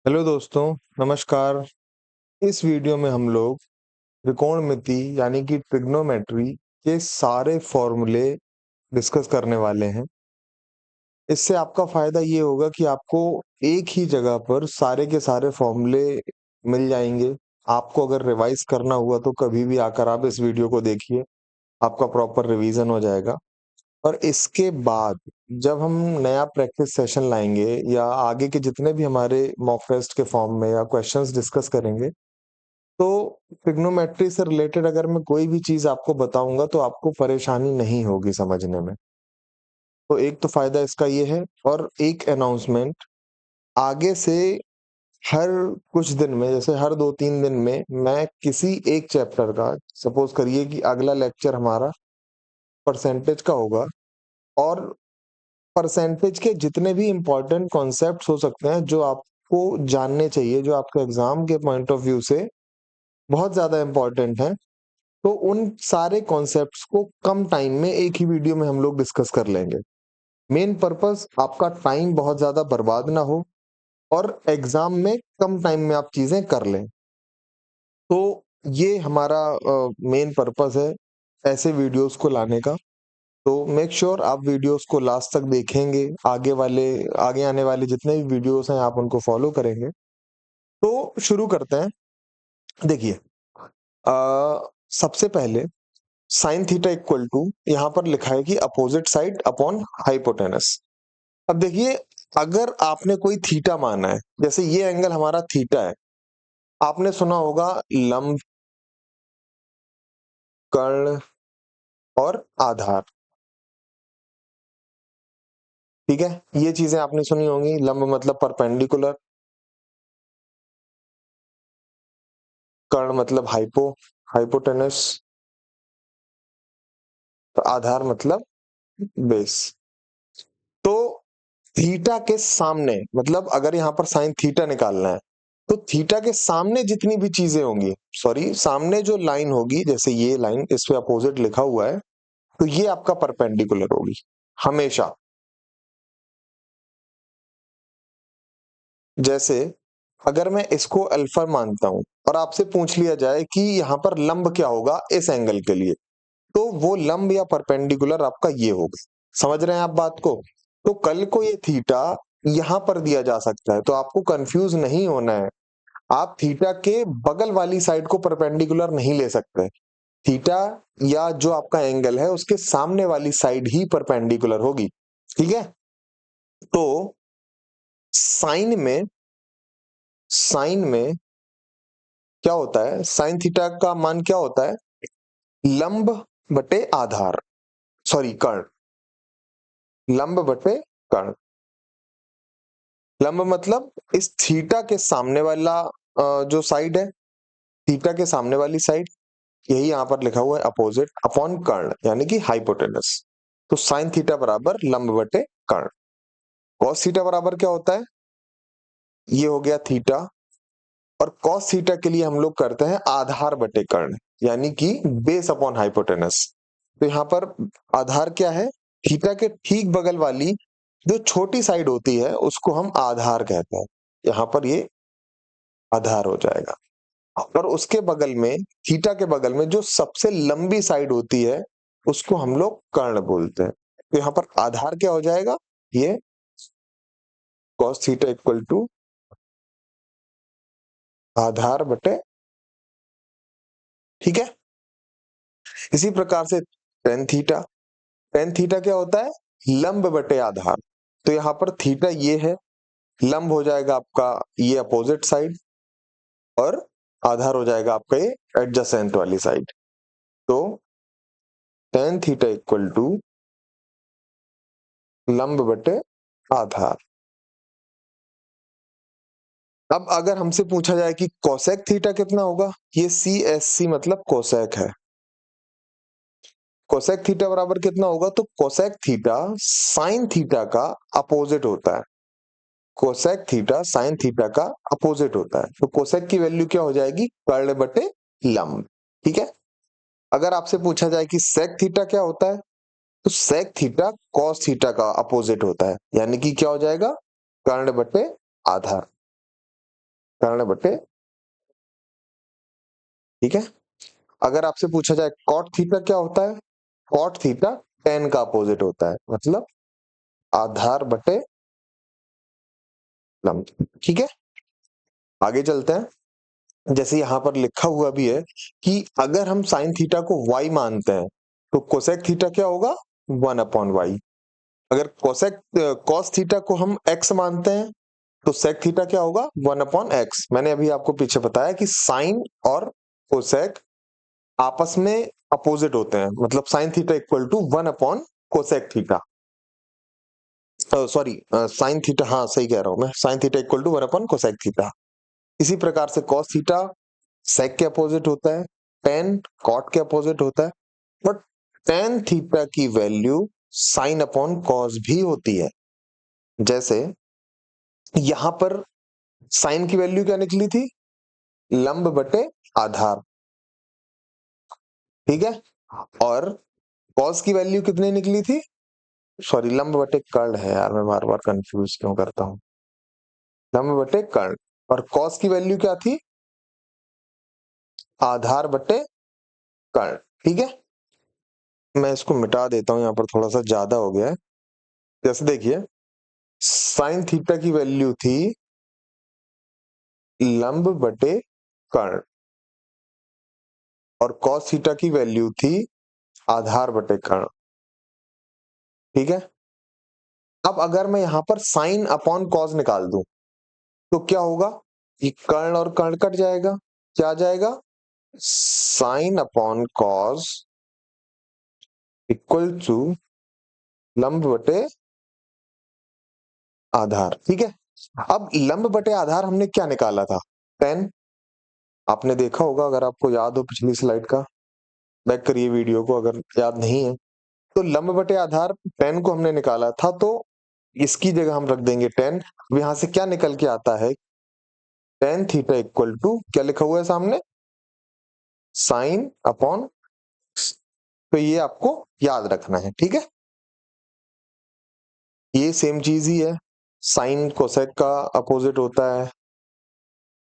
Hello दोस्तों, नमस्कार। इस वीडियो में हम लोग त्रिकोणमिति यानी कि ट्रिग्नोमेट्री के सारे फॉर्मूले डिस्कस करने वाले हैं। इससे आपका फ़ायदा ये होगा कि आपको एक ही जगह पर सारे के सारे फॉर्मूले मिल जाएँगे। आपको अगर रिवाइज़ करना हुआ तो कभी भी आकर आप इस वीडियो को देखिए, आपका प्रॉपर रिवीज़न हो जाएगा। और इसके बाद जब हम नया प्रैक्टिस सेशन लाएँगे या आगे के जितने भी हमारे मॉक टेस्ट के फॉर्म में या क्वेश्चंस डिस्कस करेंगे, तो ट्रिग्नोमेट्री से रिलेटेड अगर मैं कोई भी चीज़ आपको बताऊँगा तो आपको परेशानी नहीं होगी समझने में। तो एक तो फ़ायदा इसका ये है और एक अनाउंसमेंट आगे से हर कुछ दिन में जैसे हर 2-3 दिन में मैं किसी एक चैप्टर का सपोज़ करिए कि अगला लेक्चर हमारा परसेंटेज का होगा और परसेंटेज के जितने भी इम्पोर्टेंट कॉन्सेप्ट्स हो सकते हैं जो आपको जानने चाहिए, जो आपके एग्ज़ाम के पॉइंट ऑफ व्यू से बहुत ज़्यादा इम्पोर्टेंट हैं, तो उन सारे कॉन्सेप्ट्स को कम टाइम में एक ही वीडियो में हम लोग डिस्कस कर लेंगे। मेन पर्पस आपका टाइम बहुत ज़्यादा बर्बाद ना हो और एग्ज़ाम में कम टाइम में आप चीज़ें कर लें। तो ये हमारा मेन पर्पस है ऐसे वीडियोज़ को लाने का। तो मेक श्योर आप वीडियोज़ को लास्ट तक देखेंगे, आगे आने वाले जितने भी वीडियोज़ हैं आप उनको फ़ॉलो करेंगे। तो शुरू करते हैं। देखिए सबसे पहले साइन थीटा इक्वल टू यहाँ पर लिखा है कि अपोजिट साइड अपॉन हाइपोटेनस। अब देखिए अगर आपने कोई थीटा माना है, जैसे ये एंगल हमारा थीटा है, आपने सुना होगा लंब, कर्ण और आधार, ठीक है? ये चीजें आपने सुनी होंगी। लंब मतलब परपेंडिकुलर, कर्ण मतलब हाइपोटेनस, तो आधार मतलब बेस। तो थीटा के सामने मतलब अगर यहाँ पर साइन थीटा निकालना है तो थीटा के सामने जितनी भी चीजें होंगी, सॉरी सामने जो लाइन होगी, जैसे ये लाइन इस पे अपोजिट लिखा हुआ है, तो ये आपका परपेंडिकुलर होगी हमेशा। जैसे अगर मैं इसको अल्फा मानता हूं और आपसे पूछ लिया जाए कि यहाँ पर लंब क्या होगा इस एंगल के लिए, तो वो लंब या परपेंडिकुलर आपका ये होगा। समझ रहे हैं आप बात को? तो कल को ये थीटा यहां पर दिया जा सकता है, तो आपको कंफ्यूज नहीं होना है। आप थीटा के बगल वाली साइड को परपेंडिकुलर नहीं ले सकते। थीटा या जो आपका एंगल है उसके सामने वाली साइड ही परपेंडिकुलर होगी, ठीक है? तो साइन में साइन में क्या होता है, साइन थीटा का मान क्या होता है? लंब बटे आधार, सॉरी कर्ण, लंब बटे कर्ण। लंब मतलब इस थीटा के सामने वाला जो साइड है, थीटा के सामने वाली साइड, यही यहां पर लिखा हुआ है अपोजिट अपॉन कर्ण यानी कि हाइपोटेनस। तो साइन थीटा बराबर लंब बटे कर्ण। कॉस थीटा बराबर क्या होता है? ये हो गया थीटा, और कॉस थीटा के लिए हम लोग करते हैं आधार बटे कर्ण यानी कि बेस अपॉन हाइपोटेनस। तो यहाँ पर आधार क्या है? थीटा के ठीक बगल वाली जो छोटी साइड होती है उसको हम आधार कहते हैं। यहाँ पर ये आधार हो जाएगा। और उसके बगल में, थीटा के बगल में जो सबसे लंबी साइड होती है उसको हम लोग कर्ण बोलते हैं। तो यहाँ पर आधार क्या हो जाएगा? ये cos थीटा इक्वल टू आधार बटे, ठीक है? इसी प्रकार से टेन थीटा क्या होता है? लंब बटे आधार। तो यहाँ पर थीटा ये है, लंब हो जाएगा आपका ये अपोजिट साइड, और आधार हो जाएगा आपका ये एडजेसेंट वाली साइड। तो टेन थीटा इक्वल टू लंब बटे आधार। अब अगर हमसे पूछा जाए कि कोसेक थीटा कितना होगा, ये सी एस सी मतलब कोसेक है। कोसेक थीटा बराबर कितना होगा? तो कोसेक थीटा साइन थीटा का अपोजिट होता है। कोसेक थीटा साइन थीटा का अपोजिट होता है। तो कोसेक की वैल्यू क्या हो जाएगी? कर्ण बटे लंब, ठीक है? अगर आपसे पूछा जाए कि सेक थीटा क्या होता है, तो सेक थीटा कॉस थीटा का अपोजिट होता है, यानी कि क्या हो जाएगा? कर्ण बटे आधार। कर्ण बटे, ठीक है। अगर आपसे पूछा जाए कॉट थीटा क्या होता है, कॉट थीटा टेन का अपोजिट होता है, मतलब आधार बटे लंब, ठीक है। आगे चलते हैं। जैसे यहां पर लिखा हुआ भी है कि अगर हम साइन थीटा को y मानते हैं तो कोसेक थीटा क्या होगा, 1/y। अगर कोसेक कॉस थीटा को हम x मानते हैं तो सेक थीटा क्या होगा, 1/x। मैंने अभी आपको पीछे बताया कि साइन और कोसेक आपस में अपोजिट होते हैं, मतलब साइन थीटा इक्वल टू 1/कोसेक थीटा, सॉरी साइन थीटा, हाँ सही कह रहा हूं मैं, साइन थीटा इक्वल टू 1/कोसेक थीटा। इसी प्रकार से कॉस थीटा सेक के अपोजिट होता है, टेन कॉट के अपोजिट होता है, बट टेन थीटा की वैल्यू साइन अपॉन कॉस भी होती है। जैसे यहां पर साइन की वैल्यू क्या निकली थी, लंब बटे आधार, ठीक है। और कॉस की वैल्यू कितनी निकली थी, सॉरी लंब बटे कर्ण है यार, मैं बार बार कंफ्यूज क्यों करता हूं, लंब बटे कर्ण। और कॉस की वैल्यू क्या थी, आधार बटे कर्ण, ठीक है। मैं इसको मिटा देता हूं, यहां पर थोड़ा सा ज्यादा हो गया है। जैसे देखिए साइन थीटा की वैल्यू थी लंब बटे कर्ण और कॉस थीटा की वैल्यू थी आधार बटे कर्ण, ठीक है। अब अगर मैं यहां पर साइन अपॉन कॉस निकाल दूं तो क्या होगा, ये कर्ण और कर्ण कट जाएगा, क्या आ जाएगा, sine upon cos equal to लंब बटे आधार, ठीक है। अब लंब बटे आधार हमने क्या निकाला था, 10। आपने देखा होगा, अगर आपको याद हो पिछली स्लाइड का, बैक करिए वीडियो को अगर याद नहीं है तो। लंब बटे आधार 10 को हमने निकाला था, तो इसकी जगह हम रख देंगे 10। यहां से क्या निकल के आता है, टेन थीटा इक्वल टू क्या लिखा हुआ है सामने, साइन अपॉन, तो ये आपको याद रखना है, ठीक है। ये सेम चीज ही है, साइन कोसेक का अपोजिट होता है,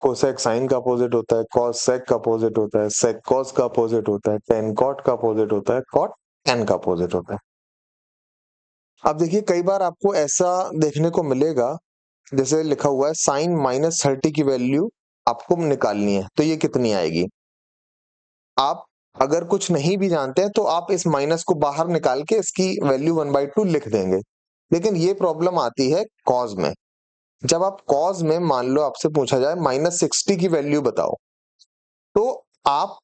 कोसेक साइन का अपोजिट होता है, कॉस सेक का अपोजिट होता है, सेक कॉस का अपोजिट होता है, टेन कॉट का अपोजिट होता है, कॉट टेन का अपोजिट होता है। अब देखिए कई बार आपको ऐसा देखने को मिलेगा, जैसे लिखा हुआ है साइन -30 की वैल्यू आपको निकालनी है, तो ये कितनी आएगी। आप अगर कुछ नहीं भी जानते हैं तो आप इस माइनस को बाहर निकाल के इसकी वैल्यू 1/2 लिख देंगे। लेकिन ये प्रॉब्लम आती है कॉज में। जब आप कॉज में मान लो आपसे पूछा जाए -60 की वैल्यू बताओ, तो आप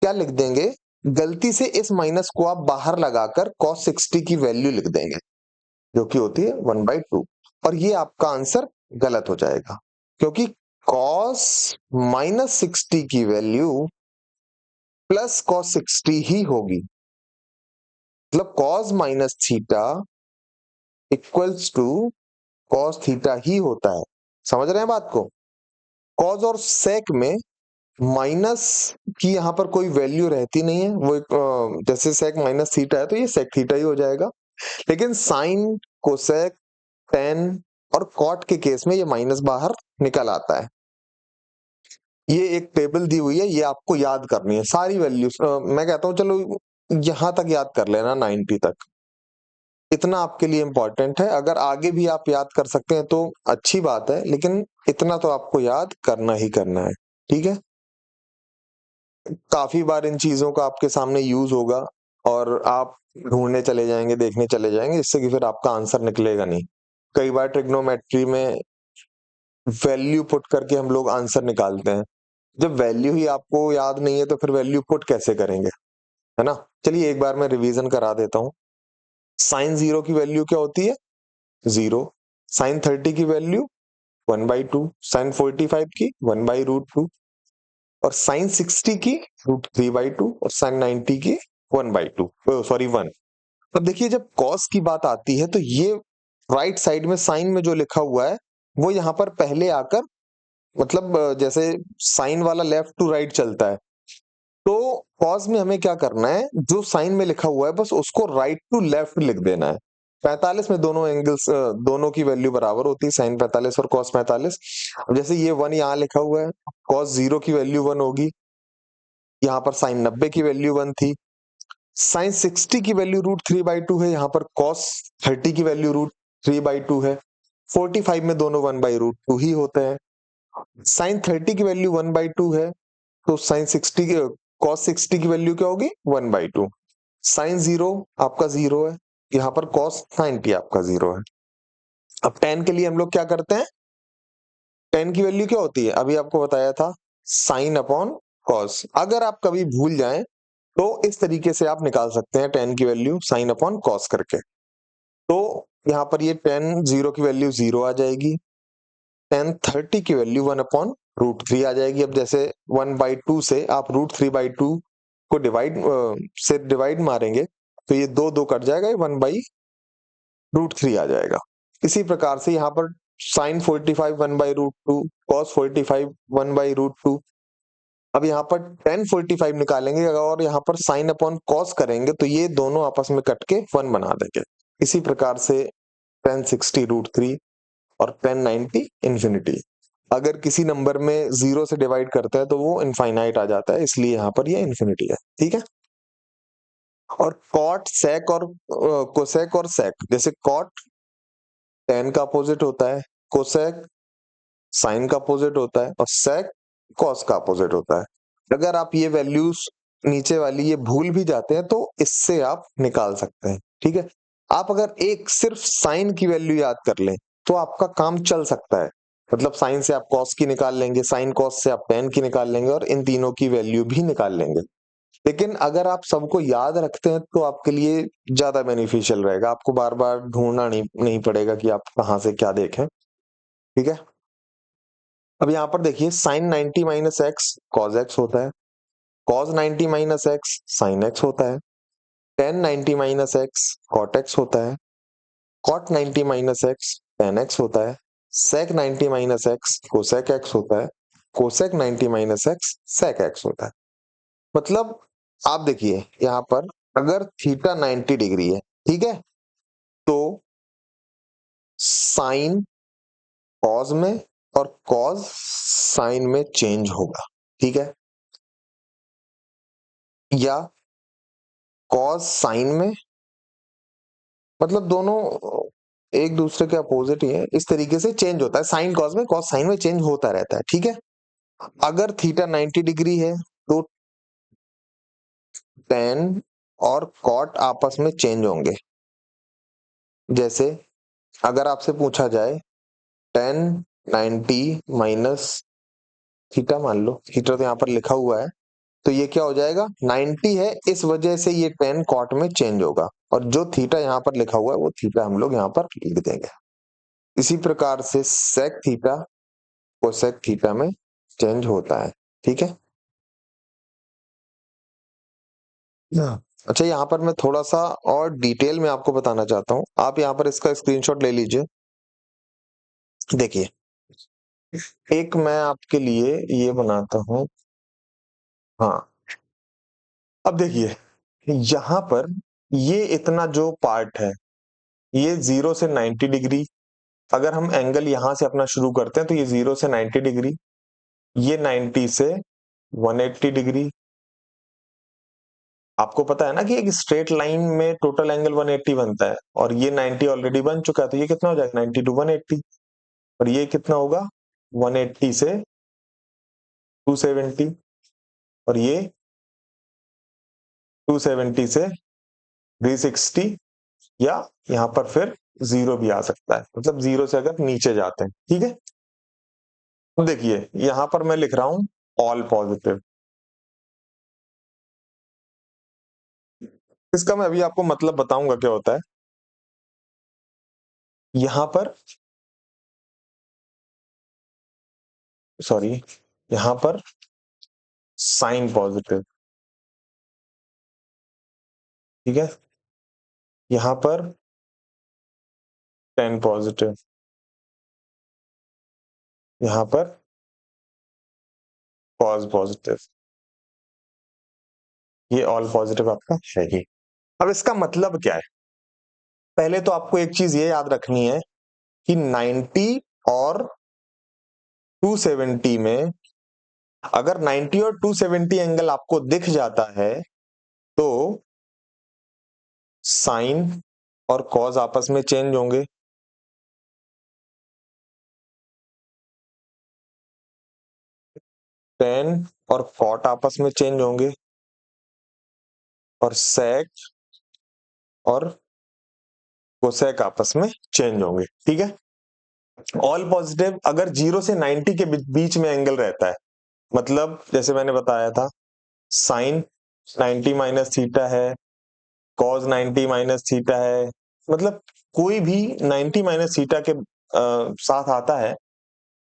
क्या लिख देंगे, गलती से इस माइनस को आप बाहर लगाकर cos 60 की वैल्यू लिख देंगे, जो कि होती है 1/2, और ये आपका आंसर गलत हो जाएगा, क्योंकि cos -60 की वैल्यू प्लस cos 60 ही होगी, मतलब cos minus theta equals to cos theta ही होता है। समझ रहे हैं बात को। cos और sec में माइनस की यहाँ पर कोई वैल्यू रहती नहीं है, वो एक जैसे sec माइनस थीटा है तो ये sec थीटा ही हो जाएगा। लेकिन साइन, कोसेक, टेन और कॉट के केस में ये माइनस बाहर निकल आता है। ये एक टेबल दी हुई है, ये आपको याद करनी है सारी वैल्यूज। मैं कहता हूं चलो यहां तक याद कर लेना, 90 तक, इतना आपके लिए इंपॉर्टेंट है। अगर आगे भी आप याद कर सकते हैं तो अच्छी बात है, लेकिन इतना तो आपको याद करना ही करना है, ठीक है। काफी बार इन चीजों का आपके सामने यूज होगा और आप ढूंढने चले जाएंगे, देखने चले जाएंगे, इससे कि फिर आपका आंसर निकलेगा नहीं। कई बार ट्रिग्नोमेट्री में वैल्यू पुट करके हम लोग आंसर निकालते हैं, जब वैल्यू ही आपको याद नहीं है तो फिर वैल्यू पुट कैसे करेंगे, है ना। चलिए एक बार मैं रिवीजन करा देता हूँ। साइन 0 की वैल्यू क्या होती है, 0। साइन 30 की वैल्यू 1/2, साइन 45 की 1/√2, और साइन 60 की √3/2, और साइन 90 की 1/2, सॉरी 1। अब देखिए जब कॉस की बात आती है तो ये राइट साइड में साइन में जो लिखा हुआ है वो यहाँ पर पहले आकर, मतलब जैसे साइन वाला लेफ्ट टू राइट चलता है, तो कॉस में हमें क्या करना है, जो साइन में लिखा हुआ है बस उसको राइट टू लेफ्ट लिख देना है। 45 में दोनों एंगल्स दोनों की वैल्यू बराबर होती है, साइन 45 और कॉस 45। अब जैसे ये 1 यहाँ लिखा हुआ है, कॉस 0 की वैल्यू 1 होगी, यहाँ पर साइन 90 की वैल्यू 1 थी, साइन 60 की वैल्यू √3/2 है, यहाँ पर कॉस 30 की वैल्यू √3/2 है। 45 में दोनों 1/√2 ही होते हैं। साइन 30 की वैल्यू 1/2 है, तो साइन 60 की कॉस 60 की वैल्यू क्या होगी 1/2। साइन 0 आपका 0 है, यहाँ पर कॉस 90 आपका 0 है। अब tan के लिए हम लोग क्या करते हैं, tan की वैल्यू क्या होती है, अभी आपको बताया था, साइन अपॉन कॉस। अगर आप कभी भूल जाएं तो इस तरीके से आप निकाल सकते हैं tan की वैल्यू साइन अपॉन कॉस करके। तो यहाँ पर ये tan 0 की वैल्यू 0 आ जाएगी, tan 30 की वैल्यू 1/√3 आ जाएगी। अब जैसे 1/2 से आप √3/2 को डिवाइड मारेंगे तो ये दो दो कट जाएगा, ये 1/√3 आ जाएगा। इसी प्रकार से यहाँ पर साइन 45 1/√2, कॉस 45 1/√2। अब यहाँ पर tan 45 निकालेंगे और यहाँ पर साइन अपॉन कॉस करेंगे तो ये दोनों आपस में कट के 1 बना देंगे। इसी प्रकार से tan 60 √3 और tan 90 इंफिनिटी। अगर किसी नंबर में 0 से डिवाइड करते हैं तो वो इनफाइनाइट आ जाता है, इसलिए यहाँ पर ये इंफिनिटी है, ठीक है। और कॉट सेक और कोसेक और सेक, जैसे कॉट tan का अपोजिट होता है, कोसेक साइन का अपोजिट होता है और सेक कॉस का अपोजिट होता है। अगर आप ये वैल्यूज नीचे वाली ये भूल भी जाते हैं तो इससे आप निकाल सकते हैं, ठीक है। आप अगर एक सिर्फ साइन की वैल्यू याद कर लें तो आपका काम चल सकता है, मतलब साइन से आप कॉस की निकाल लेंगे, साइन कॉस से आप tan की निकाल लेंगे और इन तीनों की वैल्यू भी निकाल लेंगे। लेकिन अगर आप सबको याद रखते हैं तो आपके लिए ज्यादा बेनिफिशियल रहेगा, आपको बार बार ढूंढना नहीं पड़ेगा कि आप कहाँ से क्या देखें, ठीक है। अब यहाँ पर देखिए sine 90 minus x cos x होता है, cos 90 minus x sine x होता है, tan 90 minus x cot x होता है, cot 90 minus x tan x होता है, sec 90 minus x cosec x होता है, cosec 90 minus x sec x होता है। मतलब आप देखिए यहाँ पर अगर थीटा 90 डिग्री है, ठीक है, तो साइन कॉज में और कॉज साइन में चेंज होगा, ठीक है, या कॉज साइन में, मतलब दोनों एक दूसरे के अपोजिट ही है, इस तरीके से चेंज होता है, साइन कॉस में कॉस साइन में चेंज होता रहता है, ठीक है। अगर थीटा 90 डिग्री है तो टेन और कॉट आपस में चेंज होंगे। जैसे अगर आपसे पूछा जाए टेन 90 माइनस थीटा, मान लो थीटा तो यहाँ पर लिखा हुआ है, तो ये क्या हो जाएगा 90 है, इस वजह से ये टेन कॉट में चेंज होगा, और जो थीटा यहाँ पर लिखा हुआ है वो थीटा हम लोग यहाँ पर लिख देंगे। इसी प्रकार से सेक थीटा कोसेक थीटा में चेंज होता है, ठीक है। अच्छा, यहाँ पर मैं थोड़ा सा और डिटेल में आपको बताना चाहता हूँ, आप यहाँ पर इसका स्क्रीनशॉट ले लीजिए। देखिए एक मैं आपके लिए ये बनाता हूँ, हाँ। अब देखिए यहाँ पर ये इतना जो पार्ट है ये 0 से 90 डिग्री, अगर हम एंगल यहां से अपना शुरू करते हैं तो ये 0 से 90 डिग्री, ये 90 से 180 डिग्री। आपको पता है ना कि एक स्ट्रेट लाइन में टोटल एंगल 180 बनता है, और ये 90 ऑलरेडी बन चुका है, तो ये कितना हो जाएगा 90 टू 180, और ये कितना होगा 180 से 270, और ये 270 से 360, या यहाँ पर फिर 0 भी आ सकता है, मतलब 0 से अगर नीचे जाते हैं, ठीक है। तो देखिए यहां पर मैं लिख रहा हूं ऑल पॉजिटिव, इसका मैं अभी आपको मतलब बताऊंगा क्या होता है। यहां पर सॉरी, यहां पर साइन पॉजिटिव, ठीक है, यहां पर टेन पॉजिटिव, यहां पर कॉज पॉजिटिव, ये ऑल पॉजिटिव आपका है ही। अब इसका मतलब क्या है, पहले तो आपको एक चीज ये याद रखनी है कि 90 और 270 में, अगर 90 और 270 एंगल आपको दिख जाता है तो साइन और कॉस आपस में चेंज होंगे। टेन और कॉट आपस में चेंज होंगे, और सेक और कोसेक आपस में चेंज होंगे। ठीक है, ऑल पॉजिटिव अगर 0 से 90 के बीच में एंगल रहता है, मतलब जैसे मैंने बताया था, साइन 90 माइनस थीटा है, कॉस 90 माइनस थीटा है, मतलब कोई भी 90 माइनस थीटा के साथ आता है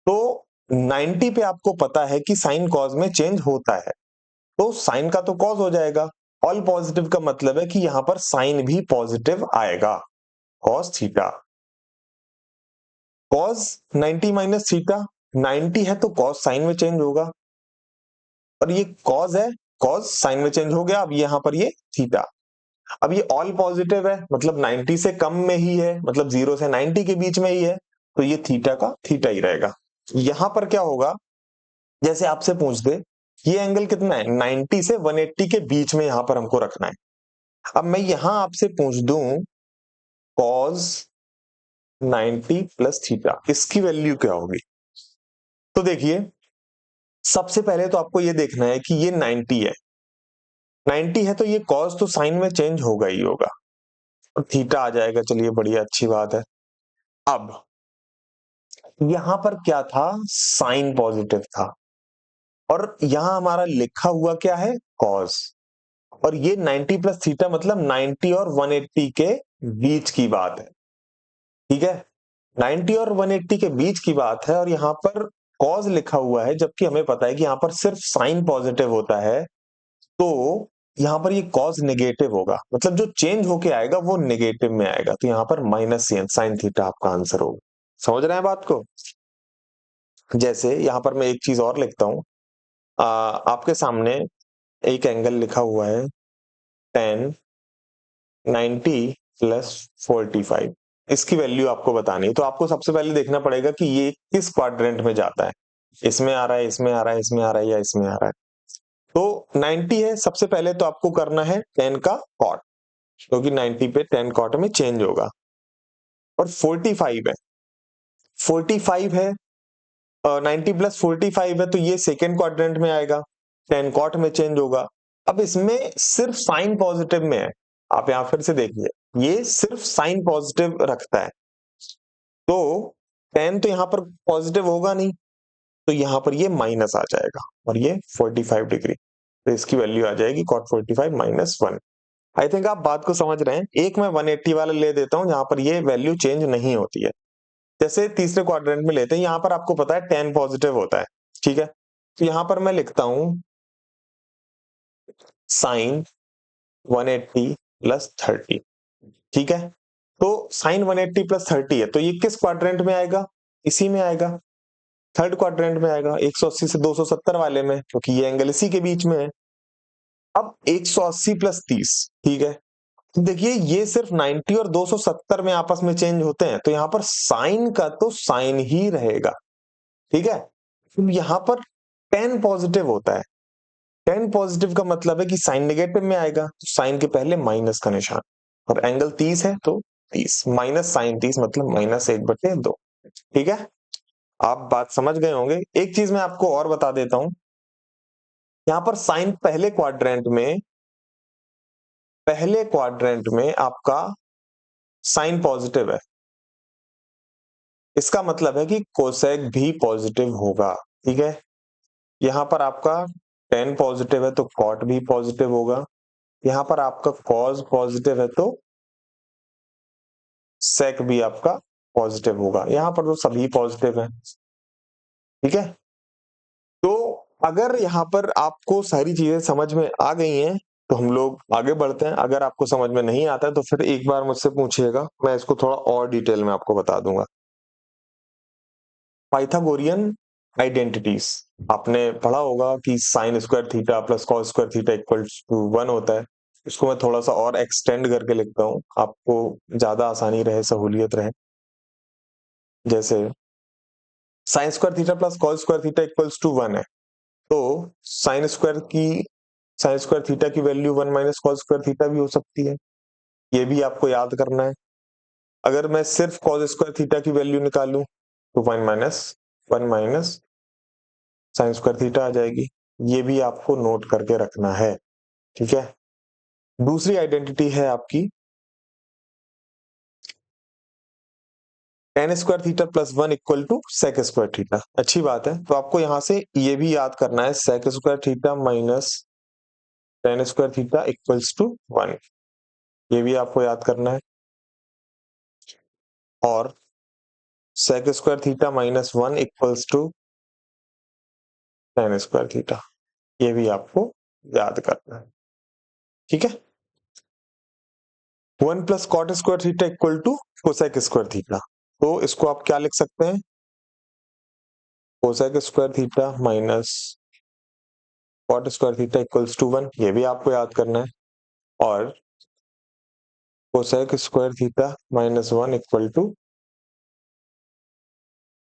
तो 90 पे आपको पता है कि साइन कॉस में चेंज होता है, तो साइन का तो कॉस हो जाएगा। ऑल पॉजिटिव का मतलब है कि यहां पर साइन भी पॉजिटिव आएगा, cos theta. Cos 90 minus theta, 90 है तो कॉस साइन में चेंज होगा, और ये कॉस है, कॉस साइन में चेंज हो गया। अब यहां पर ये थीटा, अब ये ऑल पॉजिटिव है मतलब 90 से कम में ही है, मतलब 0 से 90 के बीच में ही है, तो ये थीटा का थीटा ही रहेगा। यहां पर क्या होगा, जैसे आपसे पूछ दे ये एंगल कितना है, 90 से 180 के बीच में यहां पर हमको रखना है। अब मैं यहां आपसे पूछ दूं cos 90 प्लस थीटा, इसकी वैल्यू क्या होगी? तो देखिए, सबसे पहले तो आपको ये देखना है कि ये 90 है, 90 है तो ये cos तो साइन में चेंज होगा ही होगा, और थीटा आ जाएगा। चलिए बढ़िया, अच्छी बात है। अब यहां पर क्या था, साइन पॉजिटिव था, और यहां हमारा लिखा हुआ क्या है, cos, और ये 90 प्लस थीटा मतलब 90 और 180 के बीच की बात है। ठीक है, 90 और 180 के बीच की बात है, और यहां पर कॉज लिखा हुआ है, जबकि हमें पता है कि यहां पर सिर्फ साइन पॉजिटिव होता है, तो यहां पर ये कॉज नेगेटिव होगा, मतलब जो चेंज होके आएगा वो नेगेटिव में आएगा, तो यहां पर माइनस साइन थीटा आपका आंसर होगा। समझ रहे हैं बात को? जैसे यहां पर मैं एक चीज और लिखता हूं, आपके सामने एक एंगल लिखा हुआ है, टेन 90 प्लस 45, इसकी वैल्यू आपको बतानी है, तो आपको सबसे पहले देखना पड़ेगा कि ये किस क्वाड्रेंट में जाता है, इसमें आ रहा है, इसमें आ रहा है, इसमें आ रहा है, या इसमें आ रहा है। तो 90 है, सबसे पहले तो आपको करना है 10 का कॉट, क्योंकि 90 पे 10 कॉट में चेंज होगा। और 45 है, 45 है, 90 प्लस 45 है, तो ये सेकेंड क्वाड्रेंट में आएगा, 10 कॉट में चेंज होगा। अब इसमें सिर्फ साइन पॉजिटिव में है, आप यहां फिर से देखिए, ये सिर्फ साइन पॉजिटिव रखता है, तो 10 तो यहां पर पॉजिटिव होगा नहीं, तो यहां पर ये माइनस आ जाएगा, और ये 45 डिग्री, तो इसकी वैल्यू आ जाएगी cot 45 माइनस 1। आई थिंक आप बात को समझ रहे हैं। एक मैं 180 वाला ले देता हूं जहां पर ये वैल्यू चेंज नहीं होती है। जैसे तीसरे क्वाड्रेंट में लेते हैं, यहां पर आपको पता है 10 पॉजिटिव होता है। ठीक है, तो यहां पर मैं लिखता हूं साइन 180 प्लस 30। ठीक है, तो साइन 180 प्लस 30 है, तो ये किस क्वाड्रेंट में आएगा, इसी में आएगा, थर्ड क्वाड्रेंट में आएगा, 180 से 270 वाले में, क्योंकि ये एंगल इसी के बीच में है। अब 180 प्लस 30, ठीक है, तो देखिए ये सिर्फ 90 और 270 में आपस में चेंज होते हैं, तो यहां पर साइन का तो साइन ही रहेगा। ठीक है, तो यहां पर 10 पॉजिटिव होता है, 10 पॉजिटिव का मतलब है कि साइन नेगेटिव में आएगा, तो साइन के पहले माइनस का निशान, और एंगल 30 है तो 30 माइनस साइन 30 मतलब माइनस 1/2। ठीक है, आप बात समझ गए होंगे। एक चीज मैं आपको और बता देता हूं, यहां पर साइन पहले क्वाड्रेंट में आपका साइन पॉजिटिव है, इसका मतलब है कि कोसेक भी पॉजिटिव होगा। ठीक है, यहां पर आपका 10 पॉजिटिव है तो कॉट भी पॉजिटिव होगा, यहां पर आपका कॉस पॉजिटिव है तो सेक भी आपका पॉजिटिव होगा, यहां पर तो सभी पॉजिटिव है। ठीक है, तो अगर यहां पर आपको सारी चीजें समझ में आ गई हैं तो हम लोग आगे बढ़ते हैं। अगर आपको समझ में नहीं आता है तो फिर एक बार मुझसे पूछिएगा, मैं इसको थोड़ा और डिटेल में आपको बता दूंगा। पाइथागोरियन आइडेंटिटीज आपने पढ़ा होगा कि sine square theta plus cos square theta equal to 1 होता है। इसको मैं थोड़ा सा और एक्सटेंड करके लिखता हूँ, आपको ज्यादा आसानी रहे, सहूलियत रहे। जैसे sine square theta plus cos square theta equals to 1 है, तो साइन स्क्वायर थीटा की value 1 minus cos square theta भी हो सकती है, ये भी आपको याद करना है। अगर मैं सिर्फ कॉस स्क्वायर थीटा की वैल्यू निकालूं तो 1 माइनस साइन स्क्वायर थीटा आ जाएगी, ये भी आपको नोट करके रखना है। ठीक है, दूसरी आइडेंटिटी है आपकी tan square theta plus 1 equal to sec square theta. अच्छी बात है, तो आपको यहां से ये भी याद करना है, sec square theta minus tan square theta equals to 1, ये भी आपको याद करना है। और sec square theta minus 1 equals to tan square theta, ये भी आपको याद करना है। ठीक है, 1 plus cot square theta equal to cosec square theta, तो इसको आप क्या लिख सकते हैं, cosec square theta minus cot square theta equals to 1, ये भी आपको याद करना है। और cosec square theta minus 1 equal to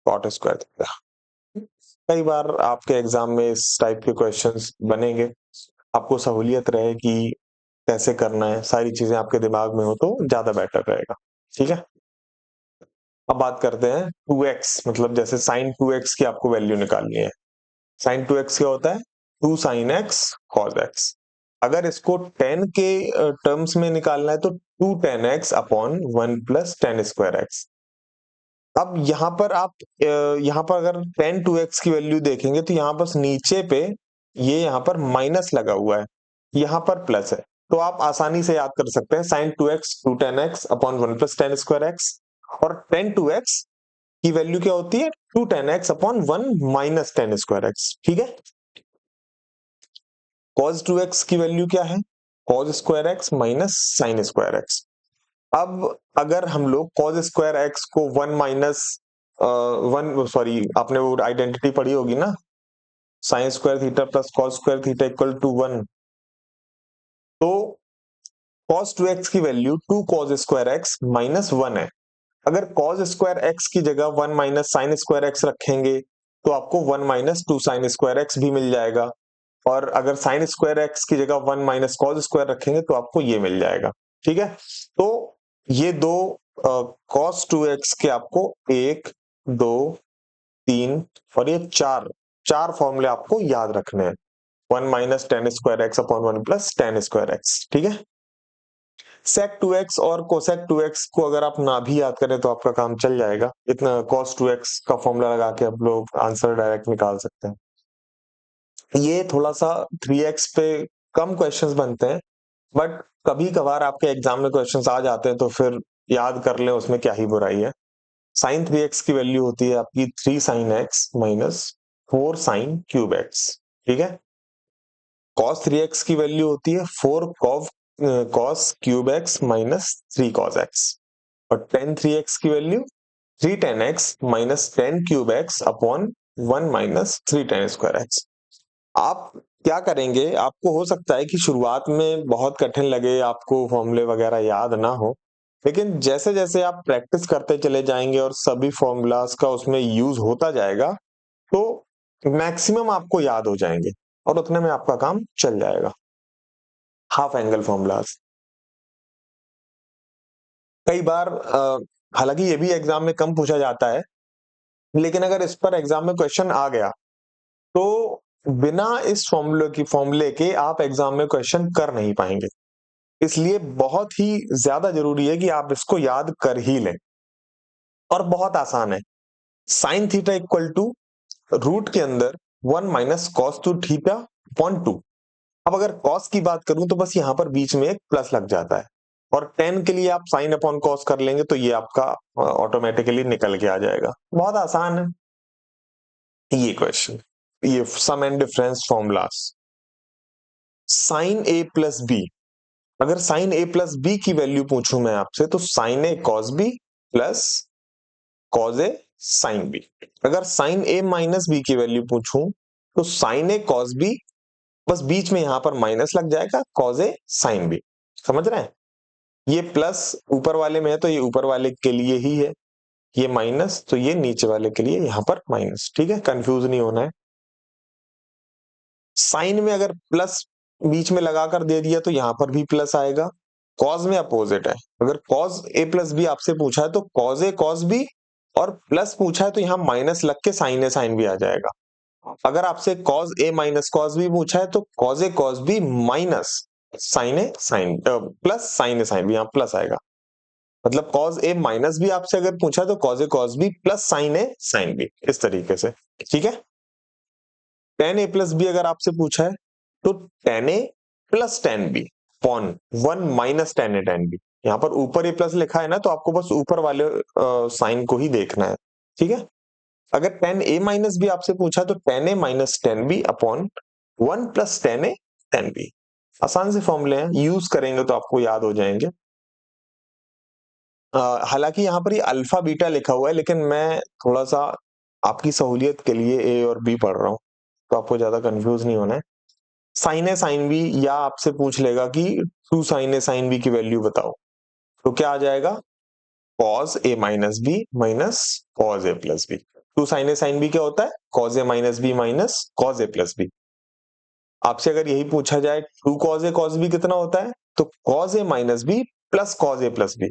cot square theta. कई बार आपके एग्जाम में इस टाइप के क्वेश्चंस बनेंगे, आपको सहूलियत रहे कि कैसे करना है, सारी चीजें आपके दिमाग में हो तो ज्यादा बेटर रहेगा। ठीक है, अब बात करते हैं 2x, मतलब जैसे साइन 2x की आपको वैल्यू निकालनी है। साइन 2x क्या होता है, 2 साइन x कॉस x। अगर इसको 10 के टर्म्स में निकालना है तो 2 tan x upon 1 plus tan square x। अब यहाँ पर आप यहाँ पर अगर tan 2x की वैल्यू देखेंगे तो यहाँ बस नीचे पे ये यहाँ पर माइनस लगा हुआ है, यहाँ पर प्लस है, तो आप आसानी से याद कर सकते हैं sine 2x 2 tan x upon 1 plus tan square x। और tan 2x की वैल्यू क्या होती है, 2 tan x upon 1 minus tan square x। ठीक है, cos 2x की वैल्यू क्या है, cos square x minus sine square x। अब अगर हम लोग cos स्क्वायर x को 1 माइनस 1, सॉरी आपने वो आइडेंटिटी पढ़ी होगी ना, sine square theta plus cos square theta equal to 1, तो cos 2x की value 2 cos square x minus 1 है। अगर cos स्क्वायर x की जगह 1 माइनस साइन स्क्वायर x रखेंगे तो आपको 1 माइनस 2 साइन स्क्वायर x भी मिल जाएगा। और अगर साइन स्क्वायर x की जगह 1 माइनस कॉस स्क्वायर रखेंगे तो आपको ये मिल जाएगा। ठीक है, तो ये दो cos 2x के आपको 1 2 3 और ये चार चार फॉर्मूले आपको याद रखने हैं, 1 minus ten square x upon 1 plus ten square x. ठीक है, सेक 2x और कोसेक 2x को अगर आप ना भी याद करें तो आपका काम चल जाएगा, इतना cos 2x का फॉर्मूला लगा के आप लोग आंसर डायरेक्ट निकाल सकते हैं। ये थोड़ा सा 3x पे कम क्वेश्चंस बनते हैं, बट कभी कभार आपके एग्जाम में क्वेश्चंस आ जाते हैं तो फिर याद कर लें, उसमें क्या ही बुराई है। साइन 3x की वैल्यू होती है आपकी 3 sine x minus 4 sine cube x। ठीक है, cos 3x की वैल्यू होती है 4 cos cube x minus 3 cos x। और tan 3x की value 3 tan x minus tan cube x upon 1 minus 3 tan square x। आप क्या करेंगे, आपको हो सकता है कि शुरुआत में बहुत कठिन लगे, आपको फॉर्मूले वगैरह याद ना हो, लेकिन जैसे जैसे आप प्रैक्टिस करते चले जाएंगे और सभी फॉर्मूलाज का उसमें यूज होता जाएगा तो मैक्सिमम आपको याद हो जाएंगे और उतने में आपका काम चल जाएगा। हाफ एंगल फॉर्मूलाज कई बार हालांकि ये भी एग्जाम में कम पूछा जाता है, लेकिन अगर इस पर एग्जाम में क्वेश्चन आ गया तो बिना इस फॉर्मूले के आप एग्जाम में क्वेश्चन कर नहीं पाएंगे। इसलिए बहुत ही ज्यादा जरूरी है कि आप इसको याद कर ही लें, और बहुत आसान है। Sine theta equal to root के अंदर 1 minus cos two theta upon 2। अब अगर कॉस की बात करूं तो बस यहां पर बीच में एक प्लस लग जाता है, और टेन के लिए आप साइन अपॉन कॉस कर लेंगे तो ये आपका ऑटोमेटिकली निकल के आ जाएगा। बहुत आसान है ये क्वेश्चन, ये sum and difference formulas. Sine A plus B, अगर साइन ए प्लस बी की वैल्यू पूछूं मैं आपसे तो sine A cos B plus cos A sine B. अगर साइन ए माइनस बी की वैल्यू पूछूं तो साइन ए कॉस बी बस बीच में यहां पर माइनस लग जाएगा, कॉज ए साइन बी। समझ रहे हैं? ये प्लस ऊपर वाले में है तो ये ऊपर वाले के लिए ही है, ये माइनस तो ये नीचे वाले के लिए यहां पर माइनस। ठीक है, कंफ्यूज नहीं होना है। साइन में अगर प्लस बीच में लगाकर दे दिया तो यहां पर भी प्लस आएगा। कॉज में अपोजिट है, अगर कॉज ए प्लस बी आपसे पूछा है तो कॉज ए कॉज बी, और प्लस पूछा है तो यहाँ माइनस लग के साइन ए साइन बी आ जाएगा। अगर आपसे कॉज ए माइनस कॉज बी पूछा है तो cause A cause B minus sine A sign plus sine A sine B, यहाँ प्लस आएगा। मतलब कॉज ए माइनस बी आपसे अगर पूछा है तो cause A cause B plus sine A sine B, इस तरीके से। ठीक है, टेन ए प्लस बी अगर आपसे पूछा है तो tan A plus tan B upon one minus tan A tan B. यहाँ पर ऊपर ए प्लस लिखा है ना, तो आपको बस ऊपर वाले साइन को ही देखना है। ठीक है, अगर टेन ए माइनस बी आपसे पूछा तो tan A minus tan B upon one plus tan A tan B. आसान से फॉर्मूले हैं, यूज करेंगे तो आपको याद हो जाएंगे। हालांकि यहाँ पर ये अल्फा बीटा लिखा हुआ है, लेकिन मैं थोड़ा सा आपकी सहूलियत के लिए ए और बी पढ़ रहा हूँ, तो आपको ज्यादा कंफ्यूज नहीं होना है। साइन ए साइन बी, या आपसे पूछ लेगा कि two sine A sine B की वैल्यू बताओ, तो क्या आ जाएगा? Cos A minus B minus cos A plus B. Two sine A sine B क्या होता है? Cos A minus B minus cos A plus B. आपसे अगर यही पूछा जाए two cos A cos B कितना होता है, तो cos A minus B plus cos A plus B.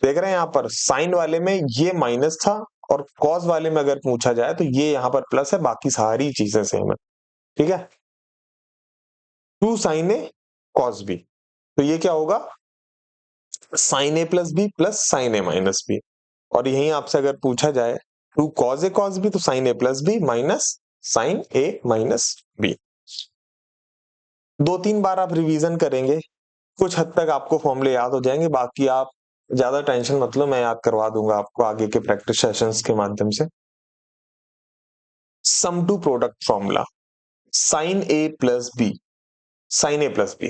देख रहे हैं यहाँ पर साइन वाले में ये माइनस था, और कॉस वाले में अगर पूछा जाए तो ये यहाँ पर प्लस है, बाकी सारी चीजें सेम है। ठीक है, two sine A cos B, तो ये क्या होगा? Sine A plus B plus sine A minus B. और यही आपसे अगर पूछा जाए two cos A cos B, तो sine A plus B minus sine A minus B. दो तीन बार आप रिवीजन करेंगे, कुछ हद तक आपको फॉर्मूले याद हो जाएंगे। बाकी आप ज्यादा टेंशन मत लो, मैं याद करवा दूंगा आपको आगे के प्रैक्टिस सेशंस के माध्यम से। Sum to product formula, sine A plus B, sine A plus B,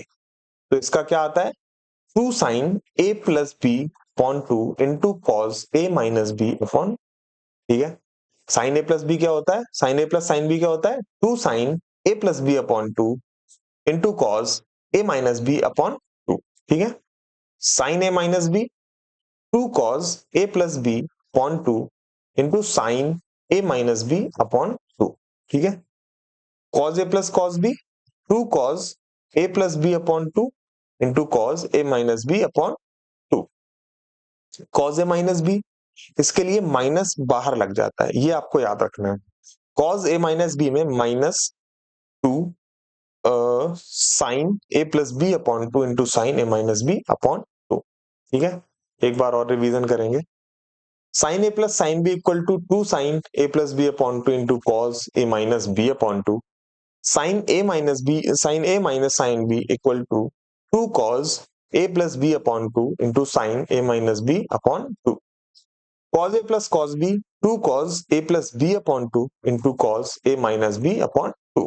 तो इसका क्या आता है? Two sine A plus B upon two into cos A minus B upon. ठीक है, साइन ए प्लस बी क्या होता है? Sine A plus sine B क्या होता है? Two sine A plus B upon two into cos A minus B upon two. ठीक है, sine A minus B two cos A plus B upon two into sine A minus B upon two. ठीक है, cos A plus cos B, two cos A plus B upon two into cos A minus B upon two. Cos A minus B, इसके लिए minus बाहर लग जाता है, ये आपको याद रखना है। कॉस ए माइनस बी में minus two sine A plus B upon two into sine A minus B upon two. ठीक है, एक बार और रिवीजन करेंगे। Sine A plus sine B equal to two sine A plus B upon two into cos A minus B upon two. Sine A minus B, sine A minus sine B equal to two cos A plus B upon two into sine A minus B upon two. Cos A plus cos B, two cos A plus B upon two into cos A minus B upon two.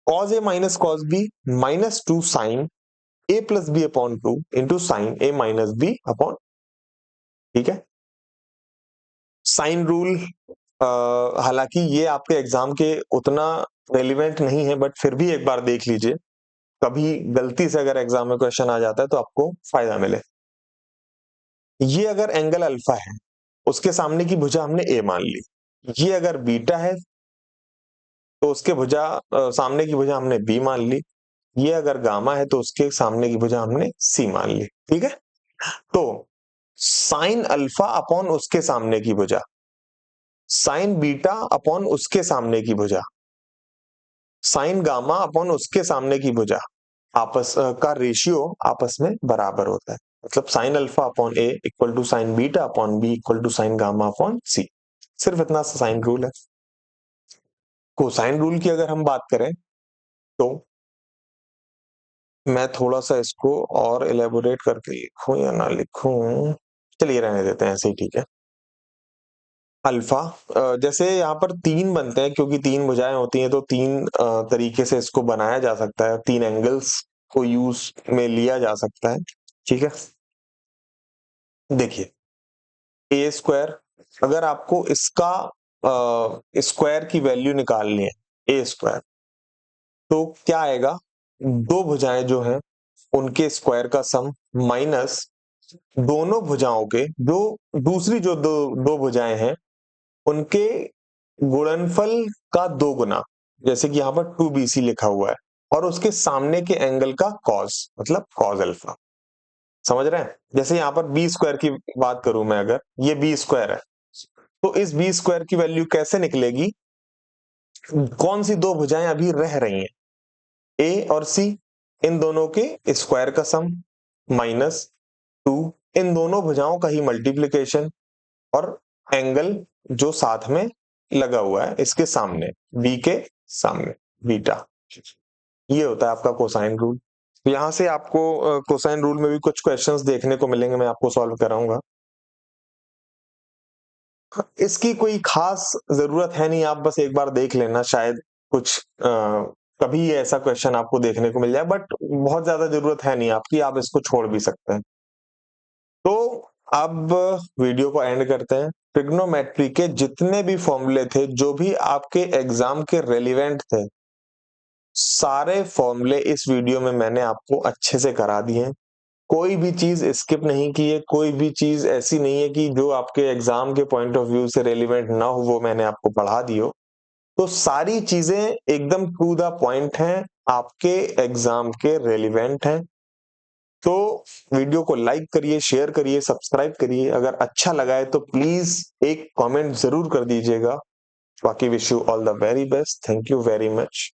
Cos A minus cos B minus two sine A plus B upon two into sine A minus B upon. ठीक है, sine rule, हालांकि ये आपके exam के उतना relevant नहीं है, but फिर भी एक बार देख लीजिए, कभी गलती से अगर एग्जाम में क्वेश्चन आ जाता है तो आपको फायदा मिले। ये अगर एंगल अल्फा है, उसके सामने की भुजा हमने ए मान ली। ये अगर बीटा है तो उसके भुजा सामने की भुजा हमने बी मान ली। ये अगर गामा है तो उसके सामने की भुजा हमने सी मान ली। ठीक है, तो साइन अल्फा अपॉन उसके सामने की भुजा, साइन बीटा अपॉन उसके सामने की भुजा, साइन गामा अपॉन उसके सामने की भुजा, आपस का रेशियो आपस में बराबर होता है। मतलब sine alpha upon A equal to sine beta upon B equal to sine gamma upon C. सिर्फ इतना सा साइन रूल है। कोसाइन रूल की अगर हम बात करें तो मैं थोड़ा सा इसको और एलेबोरेट करके लिखूं या ना लिखूं, चलिए रहने देते हैं ऐसे ही, ठीक है। अल्फा, जैसे यहाँ पर तीन बनते हैं, क्योंकि तीन भुजाएं होती हैं तो तीन तरीके से इसको बनाया जा सकता है, तीन एंगल्स को यूज में लिया जा सकता है। ठीक है, देखिए ए स्क्वायर, अगर आपको इसका स्क्वायर की वैल्यू निकालनी है, ए स्क्वायर, तो क्या आएगा, दो भुजाएं जो हैं उनके स्क्वायर का सम माइनस दोनों भुजाओं के जो दूसरी जो दो भुजाएं हैं उनके गुणनफल का 2 गुना, जैसे कि यहाँ पर 2bc लिखा हुआ है, और उसके सामने के एंगल का कॉस, मतलब कॉस अल्फा। समझ रहे हैं? जैसे यहाँ पर बी स्क्वायर की बात करूं मैं, अगर ये बी स्क्वायर है तो इस बी स्क्वायर की वैल्यू कैसे निकलेगी, कौन सी दो भुजाएं अभी रह रही हैं, ए और सी, इन दोनों के स्क्वायर का सम माइनस 2 इन दोनों भुजाओं का ही मल्टीप्लीकेशन, और एंगल जो साथ में लगा हुआ है इसके सामने, बी के सामने, बीटा। ये होता है आपका कोसाइन रूल। तो यहां से आपको कोसाइन रूल में भी कुछ क्वेश्चंस देखने को मिलेंगे, मैं आपको सॉल्व कराऊंगा। इसकी कोई खास जरूरत है नहीं, आप बस एक बार देख लेना, शायद कुछ कभी ऐसा क्वेश्चन आपको देखने को मिल जाए, बट बहुत ज्यादा जरूरत है नहीं आपकी, आप इसको छोड़ भी सकते हैं। तो अब वीडियो को एंड करते हैं। ट्रिग्नोमेट्री के जितने भी फॉर्मूले थे, जो भी आपके एग्जाम के रेलिवेंट थे, सारे फॉर्मूले इस वीडियो में मैंने आपको अच्छे से करा दिए हैं। कोई भी चीज स्किप नहीं की है, कोई भी चीज ऐसी नहीं है कि जो आपके एग्जाम के पॉइंट ऑफ व्यू से रेलिवेंट ना हो, वो मैंने आपको पढ़ा दी हो। तो सारी चीजें एकदम टू द पॉइंट हैं, आपके एग्जाम के रेलिवेंट हैं। तो वीडियो को लाइक करिए, शेयर करिए, सब्सक्राइब करिए। अगर अच्छा लगा है तो प्लीज एक कमेंट जरूर कर दीजिएगा। बाकी wish you all the very best. Thank you very much.